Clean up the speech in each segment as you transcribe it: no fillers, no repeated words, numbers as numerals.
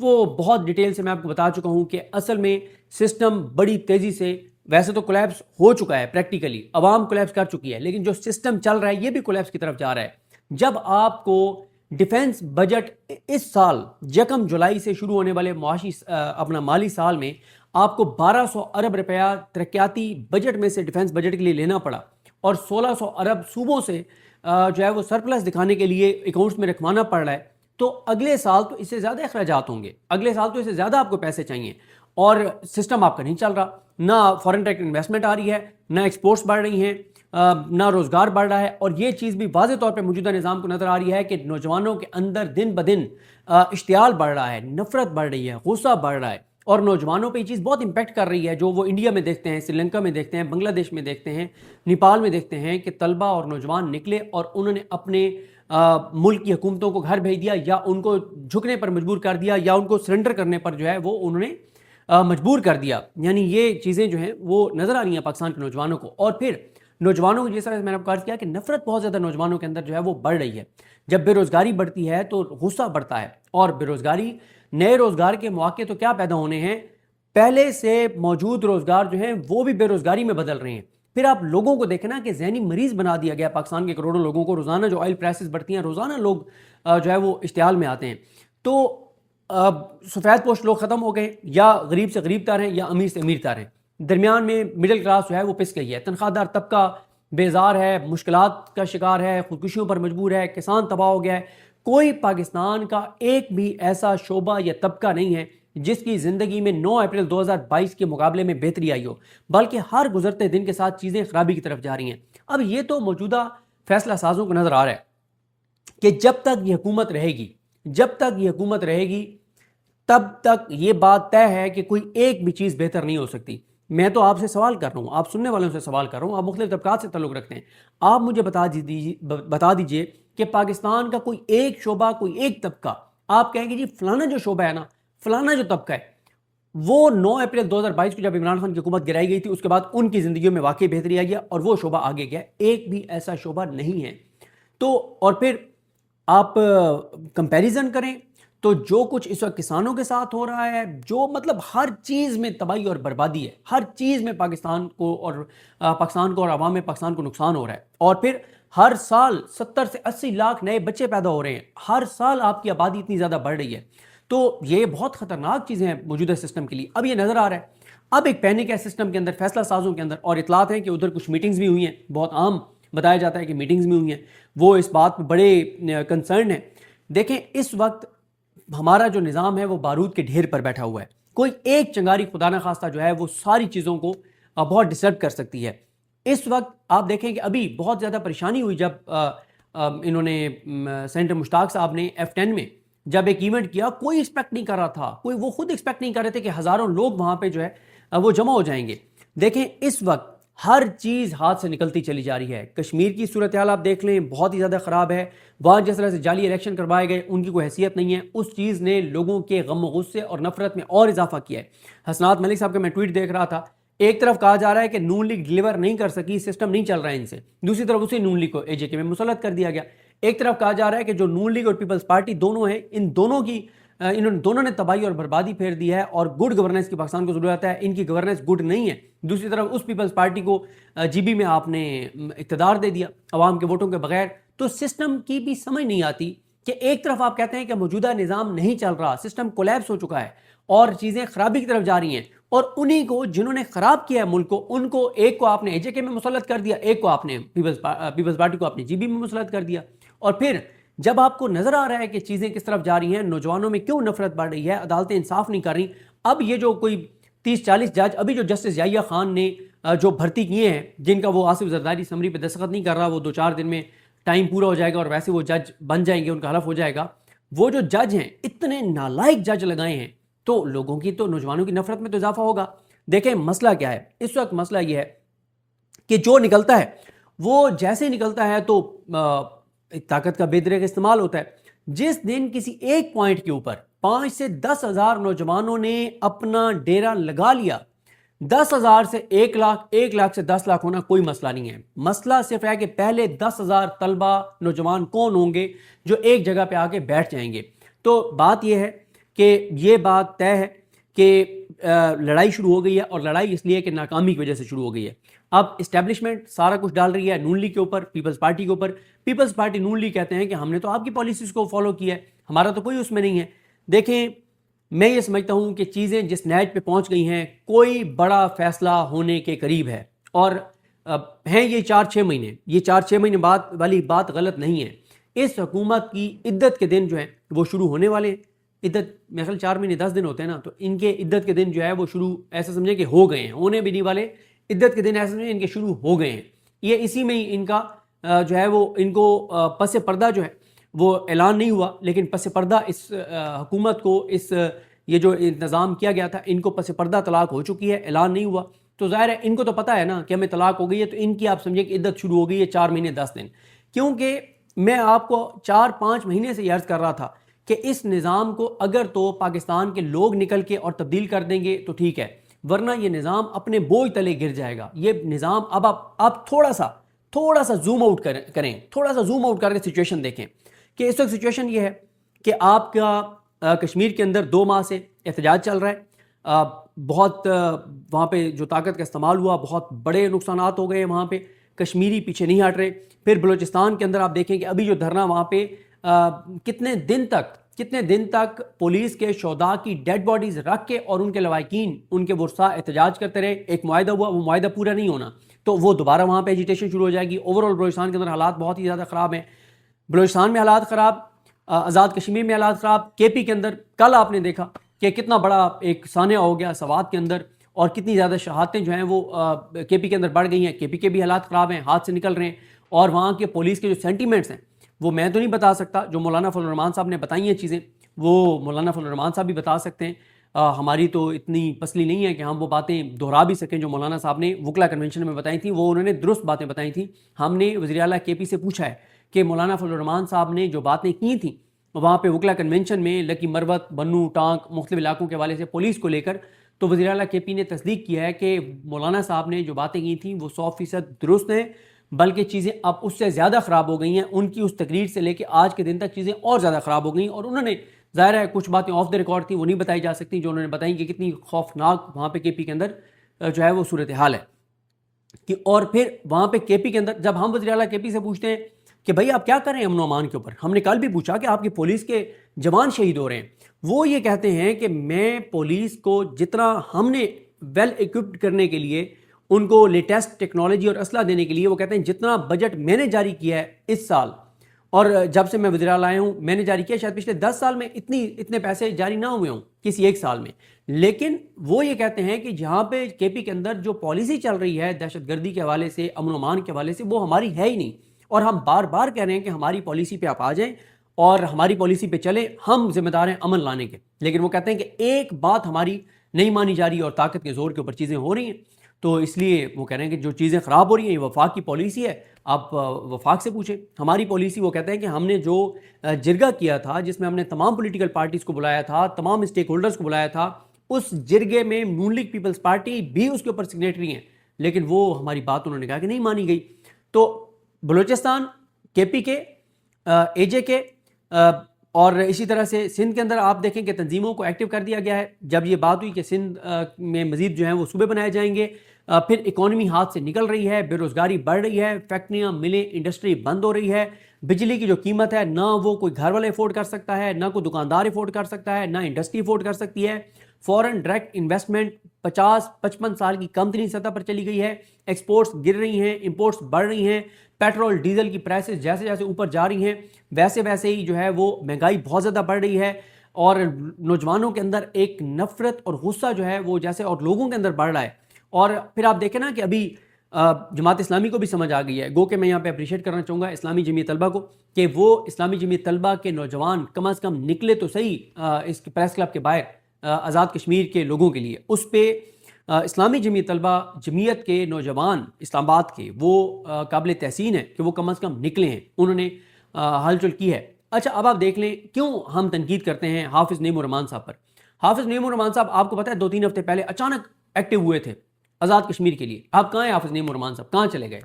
وہ بہت ڈیٹیل سے میں آپ کو بتا چکا ہوں کہ اصل میں سسٹم بڑی تیزی سے ویسے تو کولیپس ہو چکا ہے، پریکٹیکلی عوام کولیپس کر چکی ہے، لیکن جو سسٹم چل رہا ہے یہ بھی کولیپس کی طرف جا رہا ہے۔ جب آپ کو ڈیفنس بجٹ اس سال 1 جولائی سے شروع ہونے والے معاشی اپنا مالی سال میں آپ کو 1200 ارب روپیہ ترقیاتی بجٹ میں سے ڈیفنس بجٹ کے لیے لینا پڑا، اور 1600 ارب صوبوں سے جو ہے وہ سرپلس دکھانے کے لیے اکاؤنٹس میں رکھوانا پڑ رہا ہے، تو اگلے سال تو اس سے زیادہ اخراجات ہوں گے، اگلے سال تو اس سے زیادہ آپ کو پیسے چاہیے، اور سسٹم آپ کا نہیں چل رہا، نہ فارن ڈائریکٹ انویسٹمنٹ آ رہی ہے، نہ ایکسپورٹس بڑھ رہی ہیں، نہ روزگار بڑھ رہا ہے، اور یہ چیز بھی واضح طور پہ موجودہ نظام کو نظر آ رہی ہے کہ نوجوانوں کے اندر دن بدن اشتعال بڑھ رہا ہے، نفرت بڑھ رہی ہے، غصہ بڑھ رہا ہے، اور نوجوانوں پہ یہ چیز بہت امپیکٹ کر رہی ہے، جو وہ انڈیا میں دیکھتے ہیں، سری لنکا میں دیکھتے ہیں، بنگلہ دیش میں دیکھتے ہیں، نیپال میں دیکھتے ہیں کہ طلبہ اور نوجوان نکلے اور انہوں نے اپنے ملک کی حکومتوں کو گھر بھیج دیا، یا ان کو جھکنے پر مجبور کر دیا، یا ان کو سرنڈر کرنے پر جو ہے وہ انہوں نے مجبور کر دیا۔ یعنی یہ چیزیں جو ہیں وہ نظر آ رہی ہیں پاکستان کے نوجوانوں کو، اور پھر نوجوانوں کو جس طرح سے میں نے آپ کو عرض کیا کہ نفرت بہت زیادہ نوجوانوں کے اندر جو ہے وہ بڑھ رہی ہے۔ جب بے روزگاری بڑھتی ہے تو غصہ بڑھتا ہے، اور بے روزگاری، نئے روزگار کے مواقع تو کیا پیدا ہونے ہیں، پہلے سے موجود روزگار جو ہیں وہ بھی بے روزگاری میں بدل رہے ہیں۔ پھر آپ لوگوں کو دیکھیں نا کہ ذہنی مریض بنا دیا گیا پاکستان کے کروڑوں لوگوں کو، روزانہ جو آئل پرائسز بڑھتی ہیں، روزانہ لوگ جو ہے وہ اشتعال میں آتے ہیں۔ تو سفید پوش لوگ ختم ہو گئے، یا غریب سے غریب تر ہیں، یا امیر سے امیر تر ہیں، درمیان میں مڈل کلاس جو ہے وہ پس گئی ہے، تنخواہ دار طبقہ بیزار ہے، مشکلات کا شکار ہے، خودکشیوں پر مجبور ہے، کسان تباہ ہو گیا ہے۔ کوئی پاکستان کا ایک بھی ایسا شعبہ یا طبقہ نہیں ہے جس کی زندگی میں 9 اپریل 2022 کے مقابلے میں بہتری آئی ہو، بلکہ ہر گزرتے دن کے ساتھ چیزیں خرابی کی طرف جا رہی ہیں۔ اب یہ تو موجودہ فیصلہ سازوں کو نظر آ رہا ہے کہ جب تک یہ حکومت رہے گی، جب تک یہ حکومت رہے گی، تب تک یہ بات طے ہے کہ کوئی ایک بھی چیز بہتر نہیں ہو سکتی۔ میں تو آپ سے سوال کر رہا ہوں، آپ سننے والوں سے سوال کر رہا ہوں، آپ مختلف طبقات سے تعلق رکھتے ہیں، آپ مجھے بتا دیجئے کہ پاکستان کا کوئی ایک شعبہ، کوئی ایک طبقہ آپ کہیں گے جی فلانا جو شعبہ ہے نا، فلانا جو طبقہ ہے، وہ 9 اپریل 2022 کو جب عمران خان کی حکومت گرائی گئی تھی اس کے بعد ان کی زندگیوں میں واقعی بہتری آئی ہے اور وہ شعبہ آگے گیا، ایک بھی ایسا شعبہ نہیں ہے۔ تو اور پھر آپ کمپیریزن کریں تو جو کچھ اس وقت کسانوں کے ساتھ ہو رہا ہے، جو مطلب ہر چیز میں تباہی اور بربادی ہے، ہر چیز میں پاکستان کو اور عوام پاکستان کو نقصان ہو رہا ہے، اور پھر ہر سال 70 سے 80 لاکھ نئے بچے پیدا ہو رہے ہیں، ہر سال آپ کی آبادی اتنی زیادہ بڑھ رہی ہے، تو یہ بہت خطرناک چیزیں ہیں موجودہ سسٹم کے لیے۔ اب یہ نظر آ رہا ہے، اب ایک پینک ہے سسٹم کے اندر، فیصلہ سازوں کے اندر، اور اطلاعات ہیں کہ ادھر کچھ میٹنگز بھی ہوئی ہیں، بہت عام بتایا جاتا ہے کہ میٹنگز بھی ہوئی ہیں، وہ اس بات پہ بڑے کنسرن ہیں۔ دیکھیں اس وقت ہمارا جو نظام ہے وہ بارود کے ڈھیر پر بیٹھا ہوا ہے، کوئی ایک چنگاری خدا نہ خواستہ جو ہے وہ ساری چیزوں کو بہت ڈسٹرب کر سکتی ہے۔ اس وقت آپ دیکھیں کہ ابھی بہت زیادہ پریشانی ہوئی جب انہوں نے سینیٹر مشتاق صاحب نے F10 میں جب ایک ایونٹ کیا، کوئی ایکسپیکٹ نہیں کر رہا تھا، وہ خود ایکسپیکٹ نہیں کر رہے تھے کہ ہزاروں لوگ وہاں پہ جو ہے وہ جمع ہو جائیں گے۔ دیکھیں اس وقت ہر چیز ہاتھ سے نکلتی چلی جا رہی ہے۔ کشمیر کی صورتحال آپ دیکھ لیں، بہت ہی زیادہ خراب ہے، وہاں جس طرح سے جعلی الیکشن کروائے گئے ان کی کوئی حیثیت نہیں ہے، اس چیز نے لوگوں کے غم و غصے اور نفرت میں اور اضافہ کیا ہے۔ حسنات ملک صاحب کا میں ٹویٹ دیکھ رہا تھا، ایک طرف کہا جا رہا ہے کہ نون لیگ ڈیلیور نہیں کر سکی، سسٹم نہیں چل رہا ہے ان سے، دوسری طرف اسی نون لیگ کو AJK میں مسلط کر دیا گیا۔ ایک طرف کہا جا رہا ہے کہ جو نون لیگ اور پیپلز پارٹی دونوں ہیں، انہوں دونوں نے تباہی اور بربادی پھیر دی ہے، اور گڈ گورننس کی پاکستان کو ضرورت ہے، ان کی گورننس گڈ نہیں ہے۔ دوسری طرف اس پیپلز پارٹی کو GB میں آپ نے اقتدار دے دیا عوام کے ووٹوں کے بغیر۔ تو سسٹم کی بھی سمجھ نہیں آتی کہ ایک طرف آپ کہتے ہیں کہ موجودہ نظام نہیں چل رہا، سسٹم کولیپس ہو چکا ہے اور چیزیں خرابی کی طرف جا رہی ہیں، اور انہی کو جنہوں نے خراب کیا ہے ملک کو، ان کو ایک کو آپ نے AJK میں مسلط کر دیا، ایک کو آپ نے پیپلز پارٹی کو آپ نے GB میں مسلط کر دیا۔ اور پھر جب آپ کو نظر آ رہا ہے کہ چیزیں کس طرف جا رہی ہیں، نوجوانوں میں کیوں نفرت بڑھ رہی ہے، عدالتیں انصاف نہیں کر رہی، اب یہ جو کوئی 30-40 جج ابھی جو جسٹس یحییٰ خان نے جو بھرتی کیے ہیں، جن کا وہ آصف زرداری سمری پہ دستخط نہیں کر رہا، وہ 2-4 دن میں ٹائم پورا ہو جائے گا اور ویسے وہ جج بن جائیں گے، ان کا حلف ہو جائے گا۔ وہ جو جج ہیں اتنے نالائق جج لگائے ہیں، تو لوگوں کی تو نوجوانوں کی نفرت میں تو اضافہ ہوگا۔ دیکھیں مسئلہ کیا ہے اس وقت، مسئلہ یہ ہے کہ جو نکلتا ہے وہ جیسے نکلتا ہے تو طاقت کا بے دریغ استعمال ہوتا ہے۔ جس دن کسی ایک پوائنٹ کے اوپر 5 سے 10 ہزار نوجوانوں نے اپنا ڈیرا لگا لیا، 10 ہزار سے 1 لاکھ، 1 لاکھ سے 10 لاکھ ہونا کوئی مسئلہ نہیں ہے۔ مسئلہ صرف ہے کہ پہلے 10 ہزار طلبہ نوجوان کون ہوں گے جو ایک جگہ پہ آ کے بیٹھ جائیں گے۔ تو بات یہ ہے کہ یہ بات طے ہے کہ لڑائی شروع ہو گئی ہے، اور لڑائی اس لیے کہ ناکامی کی وجہ سے شروع ہو گئی ہے۔ اب اسٹیبلشمنٹ سارا کچھ ڈال رہی ہے نون لیگ کے اوپر، پیپلز پارٹی کے اوپر۔ پیپلز پارٹی نون لیگ کہتے ہیں کہ ہم نے تو آپ کی پالیسیز کو فالو کیا ہے، ہمارا تو کوئی اس میں نہیں ہے۔ دیکھیں، میں یہ سمجھتا ہوں کہ چیزیں جس نہج پہ پہنچ گئی ہیں، کوئی بڑا فیصلہ ہونے کے قریب ہے، اور ہیں یہ 4-6 مہینے، یہ 4-6 مہینے بعد والی بات غلط نہیں ہے۔ اس حکومت کی عدت کے دن جو ہیں وہ شروع ہونے والے ہیں۔ عدت میرے خیال 4 مہینے 10 دن ہوتے ہیں نا، تو ان کے عدت کے دن جو ہے وہ شروع ایسا سمجھیں کہ ہو گئے ہیں، ہونے بھی نہیں والے، عدت کے دن ایسا سمجھیں ان کے شروع ہو گئے ہیں۔ یہ اسی میں ہی ان کا جو ہے وہ ان کو پس پردہ جو ہے وہ اعلان نہیں ہوا، لیکن پس پردہ اس حکومت کو اس یہ جو انتظام کیا گیا تھا ان کو پس پردہ طلاق ہو چکی ہے، اعلان نہیں ہوا۔ تو ظاہر ہے ان کو تو پتہ ہے نا کہ ہمیں طلاق ہو گئی ہے، تو ان کی آپ سمجھیں کہ عدت شروع ہو گئی ہے 4 مہینے 10 دن۔ کیونکہ میں آپ کو 4-5 مہینے سے یہ عرض کر رہا تھا کہ اس نظام کو اگر تو پاکستان کے لوگ نکل کے اور تبدیل کر دیں گے تو ٹھیک ہے، ورنہ یہ نظام اپنے بوجھ تلے گر جائے گا۔ یہ نظام اب آپ تھوڑا سا زوم آؤٹ کریں، تھوڑا سا زوم آؤٹ کر کے سچویشن دیکھیں کہ اس وقت سچویشن یہ ہے کہ آپ کا کشمیر کے اندر 2 ماہ سے احتجاج چل رہا ہے، بہت وہاں پہ جو طاقت کا استعمال ہوا، بہت بڑے نقصانات ہو گئے وہاں پہ، کشمیری پیچھے نہیں ہٹ رہے۔ پھر بلوچستان کے اندر آپ دیکھیں کہ ابھی جو دھرنا وہاں پہ کتنے دن تک پولیس کے شہداء کی ڈیڈ باڈیز رکھ کے اور ان کے لواحقین ان کے ورثاء احتجاج کرتے رہے۔ ایک معاہدہ ہوا، وہ معاہدہ پورا نہیں ہونا، تو وہ دوبارہ وہاں پہ ایجیٹیشن شروع ہو جائے گی۔ اوورآل بلوچستان کے اندر حالات بہت ہی زیادہ خراب ہیں، بلوچستان میں حالات خراب، آزاد کشمیر میں حالات خراب، کے پی کے اندر کل آپ نے دیکھا کہ کتنا بڑا ایک سانحہ ہو گیا سوات کے اندر، اور کتنی زیادہ شہادتیں جو ہیں وہ کے پی کے اندر بڑھ گئی ہیں۔ کے پی کے بھی حالات خراب ہیں، ہاتھ سے نکل رہے ہیں، اور وہاں کے پولیس کے جو سینٹیمنٹس ہیں وہ میں تو نہیں بتا سکتا، جو مولانا فضل الرحمان صاحب نے بتائی ہیں چیزیں وہ مولانا فضل الرحمان صاحب بھی بتا سکتے ہیں۔ ہماری تو اتنی پسلی نہیں ہے کہ ہم وہ باتیں دہرا بھی سکیں جو مولانا صاحب نے وکلا کنونشن میں بتائی تھیں، وہ انہوں نے درست باتیں بتائی تھیں۔ ہم نے وزیر اعلیٰ کے پی سے پوچھا ہے کہ مولانا فضل الرحمان صاحب نے جو باتیں کی تھیں وہاں پہ وکلا کنونشن میں، لکی مروت، بنو ٹانک، مختلف علاقوں کے حوالے سے پولیس کو لے کر، تو وزیر اعلیٰ کے پی نے تصدیق کیا ہے کہ مولانا صاحب نے جو باتیں کی تھیں وہ 100% درست ہیں، بلکہ چیزیں اب اس سے زیادہ خراب ہو گئی ہیں۔ ان کی اس تقریر سے لے کے آج کے دن تک چیزیں اور زیادہ خراب ہو گئیں، اور انہوں نے ظاہر ہے کچھ باتیں آف دی ریکارڈ تھیں، وہ نہیں بتائی جا سکتی، جو انہوں نے بتائیں کہ کتنی خوفناک وہاں پہ کے پی کے اندر جو ہے وہ صورتحال ہے۔ اور پھر وہاں پہ کے پی کے اندر جب ہم وزیر اعلیٰ کے پی سے پوچھتے ہیں کہ بھائی آپ کیا کر رہے ہیں امن و امان کے اوپر، ہم نے کل بھی پوچھا کہ آپ کی پولیس کے جوان شہید ہو رہے ہیں، وہ یہ کہتے ہیں کہ میں پولیس کو جتنا ہم نے ویل ایکوپڈ کرنے کے لیے، ان کو لیٹسٹ ٹیکنالوجی اور اسلحہ دینے کے لیے، وہ کہتے ہیں جتنا بجٹ میں نے جاری کیا ہے اس سال، اور جب سے میں وزیر اعلیٰ آیا ہوں میں نے جاری کیا، شاید پچھلے 10 سال میں اتنے پیسے جاری نہ ہوئے ہوں کسی ایک سال میں۔ لیکن وہ یہ کہتے ہیں کہ جہاں پہ کے پی کے اندر جو پالیسی چل رہی ہے دہشت گردی کے حوالے سے، امن و امان کے حوالے سے، وہ ہماری ہے ہی نہیں، اور ہم بار بار کہہ رہے ہیں کہ ہماری پالیسی پہ آپ آ جائیں اور ہماری پالیسی پہ چلیں، ہم ذمہ دار ہیں امن لانے کے۔ لیکن وہ کہتے ہیں کہ ایک بات ہماری نہیں مانی جا رہی، اور طاقت کے زور کے اوپر چیزیں ہو رہی ہیں، تو اس لیے وہ کہہ رہے ہیں کہ جو چیزیں خراب ہو رہی ہیں یہ وفاق کی پالیسی ہے، آپ وفاق سے پوچھیں۔ ہماری پالیسی، وہ کہتے ہیں کہ ہم نے جو جرگہ کیا تھا جس میں ہم نے تمام پولیٹیکل پارٹیز کو بلایا تھا، تمام اسٹیک ہولڈرز کو بلایا تھا، اس جرگے میں نون لیگ پیپلز پارٹی بھی اس کے اوپر سگنیٹری ہیں، لیکن وہ ہماری بات انہوں نے کہا کہ نہیں مانی گئی۔ تو بلوچستان، کے پی کے، اے جے کے، اور اسی طرح سے سندھ کے اندر آپ دیکھیں کہ تنظیموں کو ایکٹیو کر دیا گیا ہے۔ جب یہ بات ہوئی کہ سندھ میں مزید جو ہیں وہ صوبے بنائے جائیں گے، پھر اکانومی ہاتھ سے نکل رہی ہے، بے روزگاری بڑھ رہی ہے، فیکٹریاں، ملیں، انڈسٹری بند ہو رہی ہے، بجلی کی جو قیمت ہے نہ وہ کوئی گھر والے افورڈ کر سکتا ہے، نہ کوئی دکاندار افورڈ کر سکتا ہے، نہ انڈسٹری افورڈ کر سکتی ہے۔ فورن ڈائریکٹ انویسٹمنٹ 50-55 سال کی کم ترین سطح پر چلی گئی ہے، ایکسپورٹس گر رہی ہیں، امپورٹس بڑھ رہی ہیں، پیٹرول ڈیزل کی پرائسز جیسے جیسے اوپر جا رہی ہیں ویسے ویسے ہی جو ہے وہ مہنگائی بہت زیادہ بڑھ رہی ہے، اور نوجوانوں کے اندر ایک نفرت اور غصہ جو ہے وہ جیسے اور لوگوں کے اندر بڑھ رہا ہے۔ اور پھر آپ دیکھیں نا کہ ابھی جماعت اسلامی کو بھی سمجھ آ گئی ہے، گو کہ میں یہاں پہ اپریشیٹ کرنا چاہوں گا اسلامی جمعیت طلبہ کو، کہ وہ اسلامی جمعیت طلبہ کے نوجوان کم از کم نکلے تو صحیح اس پریس کلب کے باہر آزاد کشمیر کے لوگوں کے لیے۔ اس پہ اسلامی جمعیت طلبہ جمعیت کے نوجوان اسلام آباد کے وہ قابل تحسین ہے کہ وہ کم از کم نکلے ہیں، انہوں نے ہلچل کی ہے۔ اچھا اب آپ دیکھ لیں کیوں ہم تنقید کرتے ہیں حافظ نعیم الرحمان صاحب پر۔ حافظ نعیم الرحمان صاحب آپ کو پتہ ہے 2-3 ہفتے پہلے اچانک ایکٹیو ہوئے تھے آزاد کشمیر کے لیے۔ آپ کہاں ہیں حافظ نعیم الرحمان صاحب، کہاں چلے گئے؟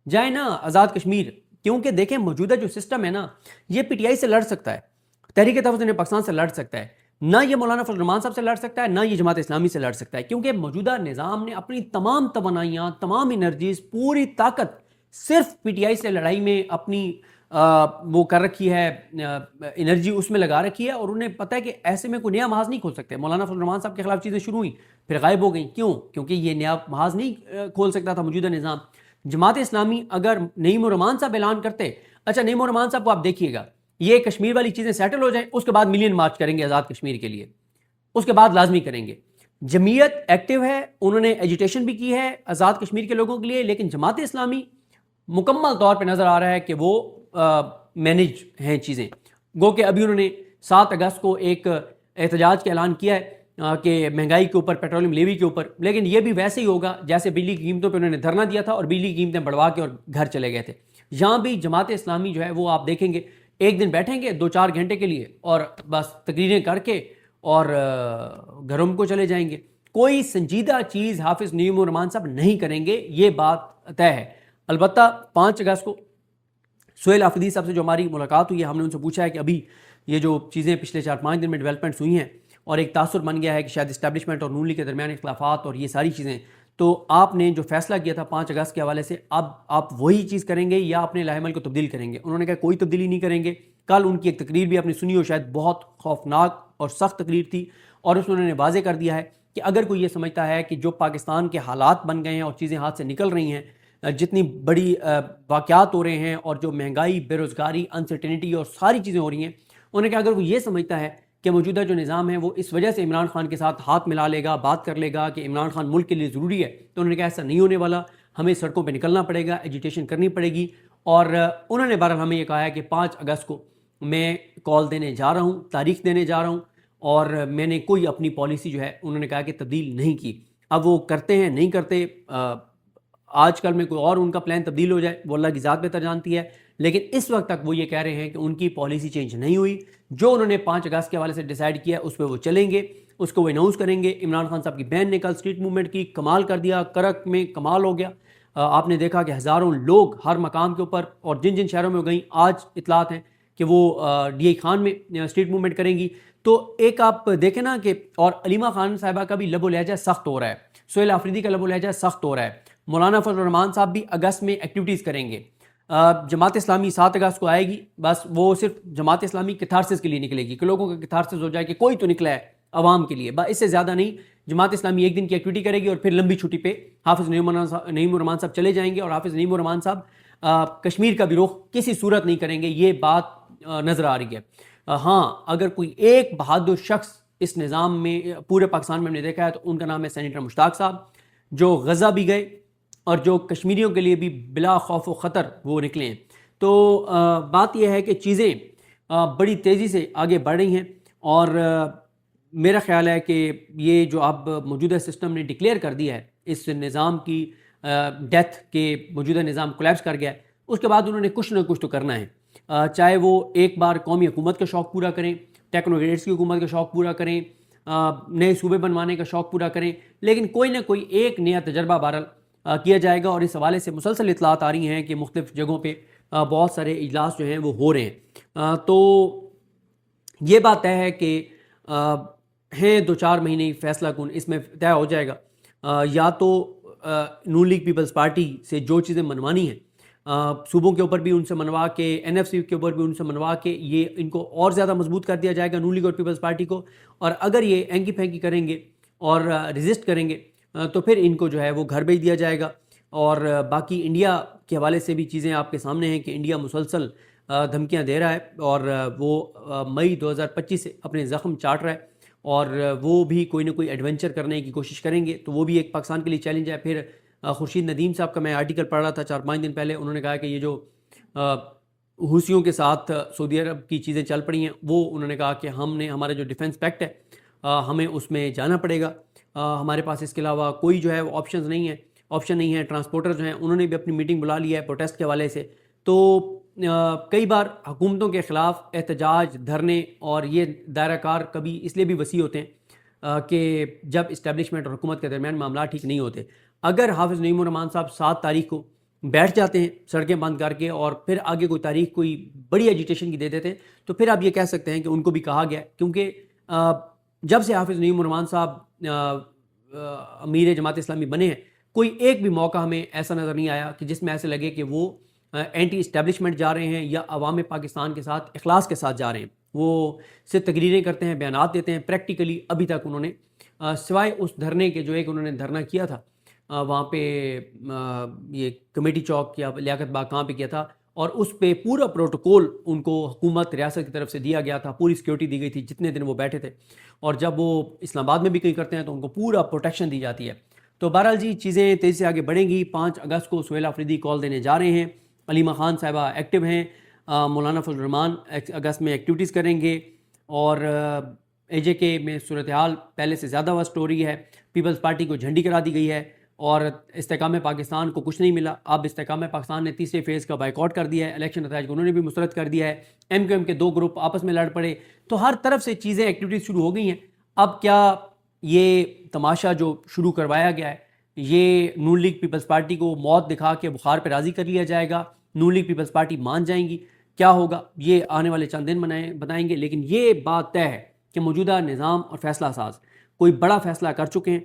جائیں نا آزاد کشمیر، کیونکہ دیکھیں موجودہ جو سسٹم ہے نا یہ پی ٹی آئی سے لڑ سکتا ہے، تحریک تحفظ پاکستان سے لڑ سکتا ہے، نہ یہ مولانا فضل الرحمان صاحب سے لڑ سکتا ہے، نہ یہ جماعت اسلامی سے لڑ سکتا ہے، کیونکہ موجودہ نظام نے اپنی تمام توانائیاں، تمام انرجیز، پوری طاقت صرف پی ٹی آئی سے لڑائی میں اپنی وہ کر رکھی ہے، انرجی اس میں لگا رکھی ہے، اور انہیں پتہ ہے کہ ایسے میں کوئی نیا محاذ نہیں کھول سکتے۔ مولانا فضل الرحمان صاحب کے خلاف چیزیں شروع ہوئیں، پھر غائب ہو گئیں، کیوں؟ کیونکہ یہ نیا محاذ نہیں کھول سکتا تھا موجودہ نظام۔ جماعت اسلامی اگر نعیم الرحمان صاحب اعلان کرتے، اچھا نعیم الرحمان صاحب کو آپ دیکھیے گا، یہ کشمیر والی چیزیں سیٹل ہو جائیں، اس کے بعد ملین مارچ کریں گے آزاد کشمیر کے لیے، اس کے بعد لازمی کریں گے۔ جمعیت ایکٹیو ہے، انہوں نے ایجیٹیشن بھی کی ہے آزاد کشمیر کے لوگوں کے لیے، لیکن جماعت اسلامی مکمل طور پہ نظر آ رہا ہے کہ وہ مینج ہیں چیزیں۔ گو کہ ابھی انہوں نے 7 اگست کو ایک احتجاج کا اعلان کیا ہے کہ مہنگائی کے اوپر، پیٹرولیم لیوی کے اوپر، لیکن یہ بھی ویسے ہی ہوگا جیسے بجلی کی قیمتوں پہ انہوں نے دھرنا دیا تھا اور بجلی کی قیمتیں بڑھوا کے اور گھر چلے گئے تھے۔ یہاں بھی جماعت اسلامی جو ہے وہ آپ دیکھیں گے ایک دن بیٹھیں گے 2-4 گھنٹے کے لیے اور بس تقریریں کر کے اور گھروں کو چلے جائیں گے۔ کوئی سنجیدہ چیز حافظ نعیم الرحمان صاحب نہیں کریں گے، یہ بات طے ہے۔ البتہ 5 اگست کو سہیل آفریدی صاحب سے جو ہماری ملاقات ہوئی ہے، ہم نے ان سے پوچھا ہے کہ ابھی یہ جو چیزیں پچھلے 4-5 دن میں ڈیولپمنٹس ہوئی ہیں اور ایک تاثر بن گیا ہے کہ شاید اسٹیبلشمنٹ اور نون لیگ کے درمیان اختلافات اور یہ ساری چیزیں، تو آپ نے جو فیصلہ کیا تھا 5 اگست کے حوالے سے، اب آپ وہی چیز کریں گے یا اپنے لاہ عمل کو تبدیل کریں گے؟ انہوں نے کہا کوئی تبدیلی نہیں کریں گے۔ کل ان کی ایک تقریر بھی آپ نے سنی ہو، شاید بہت خوفناک اور سخت تقریر تھی، اور اس میں انہوں نے واضح کر دیا ہے کہ اگر کوئی یہ سمجھتا ہے کہ جو پاکستان کے حالات بن گئے ہیں اور چیزیں ہاتھ سے نکل رہی ہیں، جتنی بڑی واقعات ہو رہے ہیں اور جو مہنگائی، بے روزگاری، انسرٹینٹی اور ساری چیزیں ہو رہی ہیں، انہوں نے کہا اگر کوئی یہ سمجھتا ہے کہ موجودہ جو نظام ہے وہ اس وجہ سے عمران خان کے ساتھ ہاتھ ملا لے گا، بات کر لے گا کہ عمران خان ملک کے لیے ضروری ہے، تو انہوں نے کہا ایسا نہیں ہونے والا، ہمیں سڑکوں پہ نکلنا پڑے گا، ایجیٹیشن کرنی پڑے گی۔ اور انہوں نے بہرحال ہمیں یہ کہا ہے کہ 5 اگست کو میں کال دینے جا رہا ہوں، تاریخ دینے جا رہا ہوں، اور میں نے کوئی اپنی پالیسی جو ہے انہوں نے کہا کہ تبدیل نہیں کی۔ اب وہ کرتے ہیں نہیں کرتے، آج کل میں کوئی اور ان کا پلان تبدیل ہو جائے وہ اللہ کی ذات بہتر جانتی ہے، لیکن اس وقت تک وہ یہ کہہ رہے ہیں کہ ان کی پالیسی چینج نہیں ہوئی، جو انہوں نے 5 اگست کے حوالے سے ڈیسائیڈ کیا اس پہ وہ چلیں گے، اس کو وہ اناؤنس کریں گے۔ عمران خان صاحب کی بہن نے کل اسٹریٹ موومنٹ کی، کمال کر دیا، کرک میں کمال ہو گیا۔ آپ نے دیکھا کہ ہزاروں لوگ ہر مقام کے اوپر، اور جن جن شہروں میں گئیں آج اطلاعات ہیں کہ وہ ڈی آئی خان میں اسٹریٹ موومنٹ کریں گی۔ تو ایک آپ دیکھیں نا کہ، اور علیمہ خان صاحبہ کا بھی لب و لہجہ سخت ہو رہا ہے، سہیل آفریدی کا لب و لہجہ سخت ہو رہا ہے، مولانا فضل الرحمان صاحب بھی اگست میں ایکٹیویٹیز کریں گے۔ جماعت اسلامی 7 اگست کو آئے گی، بس وہ صرف جماعت اسلامی کتھارسس کے لیے نکلے گی کہ لوگوں کا کتھارسس ہو جائے کہ کوئی تو نکلا ہے عوام کے لیے، بس اس سے زیادہ نہیں۔ جماعت اسلامی ایک دن کی ایکٹیویٹی کرے گی اور پھر لمبی چھٹی پہ حافظ نعیم الرحمان صاحب چلے جائیں گے، اور حافظ نعیم الرحمان صاحب کشمیر کا بھی رخ کسی صورت نہیں کریں گے، یہ بات نظر آ رہی ہے۔ ہاں اگر کوئی ایک بہادر شخص اس نظام میں پورے پاکستان میں ہم نے دیکھا ہے تو ان کا نام ہے سینیٹر مشتاق صاحب، جو غزہ بھی گئے اور جو کشمیریوں کے لیے بھی بلا خوف و خطر وہ نکلے ہیں۔ تو بات یہ ہے کہ چیزیں بڑی تیزی سے آگے بڑھ رہی ہیں، اور میرا خیال ہے کہ یہ جو اب موجودہ سسٹم نے ڈکلیئر کر دیا ہے اس نظام کی ڈیتھ کے، موجودہ نظام کولیپس کر گیا ہے، اس کے بعد انہوں نے کچھ نہ کچھ تو کرنا ہے، چاہے وہ ایک بار قومی حکومت کا شوق پورا کریں، ٹیکنوکریٹس کی حکومت کا شوق پورا کریں، نئے صوبے بنوانے کا شوق پورا کریں، لیکن کوئی نہ کوئی ایک نیا تجربہ بہرحال کیا جائے گا۔ اور اس حوالے سے مسلسل اطلاعات آ رہی ہیں کہ مختلف جگہوں پہ بہت سارے اجلاس جو ہیں وہ ہو رہے ہیں۔ تو یہ بات طے ہے کہ ہیں 2-4 مہینے فیصلہ کن، اس میں طے ہو جائے گا، یا تو نون لیگ پیپلز پارٹی سے جو چیزیں منوانی ہیں صوبوں کے اوپر بھی ان سے منوا کے، این ایف سی کے اوپر بھی ان سے منوا کے، یہ ان کو اور زیادہ مضبوط کر دیا جائے گا نون لیگ اور پیپلز پارٹی کو، اور اگر یہ اینکی پھینکی کریں گے اور ریزسٹ کریں گے تو پھر ان کو جو ہے وہ گھر بھیج دیا جائے گا۔ اور باقی انڈیا کے حوالے سے بھی چیزیں آپ کے سامنے ہیں کہ انڈیا مسلسل دھمکیاں دے رہا ہے، اور وہ مئی 2025 سے اپنے زخم چاٹ رہا ہے، اور وہ بھی کوئی نہ کوئی ایڈونچر کرنے کی کوشش کریں گے، تو وہ بھی ایک پاکستان کے لیے چیلنج ہے۔ پھر خورشید ندیم صاحب کا میں آرٹیکل پڑھ رہا تھا 4-5 دن پہلے، انہوں نے کہا کہ یہ جو حوثیوں کے ساتھ سعودی عرب کی چیزیں چل پڑی ہیں، وہ انہوں نے کہا کہ ہم نے ہمارا جو ڈیفنس پیکٹ ہے ہمیں اس میں جانا پڑے گا، ہمارے پاس اس کے علاوہ کوئی جو ہے وہ آپشن نہیں ہے۔ ٹرانسپورٹر جو ہیں انہوں نے بھی اپنی میٹنگ بلا لی ہے پروٹیسٹ کے حوالے سے۔ تو کئی بار حکومتوں کے خلاف احتجاج، دھرنے اور یہ دائرہ کار کبھی اس لیے بھی وسیع ہوتے ہیں کہ جب اسٹیبلشمنٹ اور حکومت کے درمیان معاملات ٹھیک نہیں ہوتے۔ اگر حافظ نعیم الرحمان صاحب 7 تاریخ کو بیٹھ جاتے ہیں سڑکیں بند کر کے، اور پھر آگے کوئی تاریخ کوئی بڑی ایجیٹیشن کی دے دیتے ہیں، تو پھر آپ یہ کہہ سکتے ہیں کہ ان کو بھی کہا گیا ہے، کیونکہ جب سے حافظ نعیم الرحمان صاحب امیر جماعت اسلامی بنے ہیں، کوئی ایک بھی موقع ہمیں ایسا نظر نہیں آیا کہ جس میں ایسے لگے کہ وہ اینٹی اسٹیبلشمنٹ جا رہے ہیں یا عوام پاکستان کے ساتھ اخلاص کے ساتھ جا رہے ہیں۔ وہ صرف تقریریں کرتے ہیں، بیانات دیتے ہیں، پریکٹیکلی ابھی تک انہوں نے سوائے اس دھرنے کے جو ایک انہوں نے دھرنا کیا تھا وہاں پہ یہ کمیٹی چوک یا لیاقت باغ کہاں پہ کیا تھا، اور اس پہ پورا پروٹوکول ان کو حکومت ریاست کی طرف سے دیا گیا تھا، پوری سیکیورٹی دی گئی تھی جتنے دن وہ بیٹھے تھے، اور جب وہ اسلام آباد میں بھی کہیں کرتے ہیں تو ان کو پورا پروٹیکشن دی جاتی ہے۔ تو بہرحال جی چیزیں تیزی سے آگے بڑھیں گی۔ 5 اگست کو سہیل آفریدی کال دینے جا رہے ہیں، علیمہ خان صاحبہ ایکٹیو ہیں، مولانا فضل الرحمان اگست میں ایکٹیویٹیز کریں گے، اور اے جے کے میں صورتحال پہلے سے زیادہ ورسٹ ہو رہی ہے۔ پیپلز پارٹی کو جھنڈی کرا دی گئی ہے اور استحکام پاکستان کو کچھ نہیں ملا۔ اب استحکام پاکستان نے تیسرے فیز کا بائیکاٹ کر دیا ہے، الیکشن نتائج کو انہوں نے بھی مسترد کر دیا ہے، ایم کیو ایم کے 2 گروپ آپس میں لڑ پڑے، تو ہر طرف سے چیزیں ایکٹیویٹیز شروع ہو گئی ہیں۔ اب کیا یہ تماشا جو شروع کروایا گیا ہے، یہ نون لیگ پیپلز پارٹی کو موت دکھا کے بخار پہ راضی کر لیا جائے گا، نون لیگ پیپلز پارٹی مان جائیں گی، کیا ہوگا یہ آنے والے چند دن بتائیں گے۔ لیکن یہ بات طے ہے کہ موجودہ نظام اور فیصلہ ساز کوئی بڑا فیصلہ کر چکے ہیں،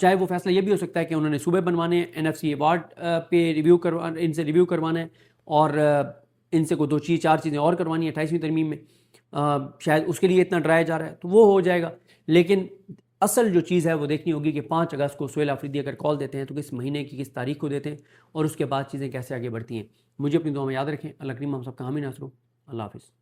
چاہے وہ فیصلہ یہ بھی ہو سکتا ہے کہ انہوں نے صوبے بنوانے ہیں، این ایف سی ایوارڈ پہ ان سے ریویو کروانا ہے، اور ان سے کوئی 2-4 چیزیں اور کروانی ہیں 28ویں ترمیم میں، شاید اس کے لیے اتنا ڈرایا جا رہا ہے تو وہ ہو جائے گا۔ لیکن اصل جو چیز ہے وہ دیکھنی ہوگی کہ 5 اگست کو سہیل آفریدی اگر کال دیتے ہیں تو کس مہینے کی کس تاریخ کو دیتے ہیں، اور اس کے بعد چیزیں کیسے آگے بڑھتی ہیں۔ مجھے اپنی دعا میں یاد رکھیں۔ اللہ کریم ہم سب کا حامی ناصر ہو۔ اللہ حافظ۔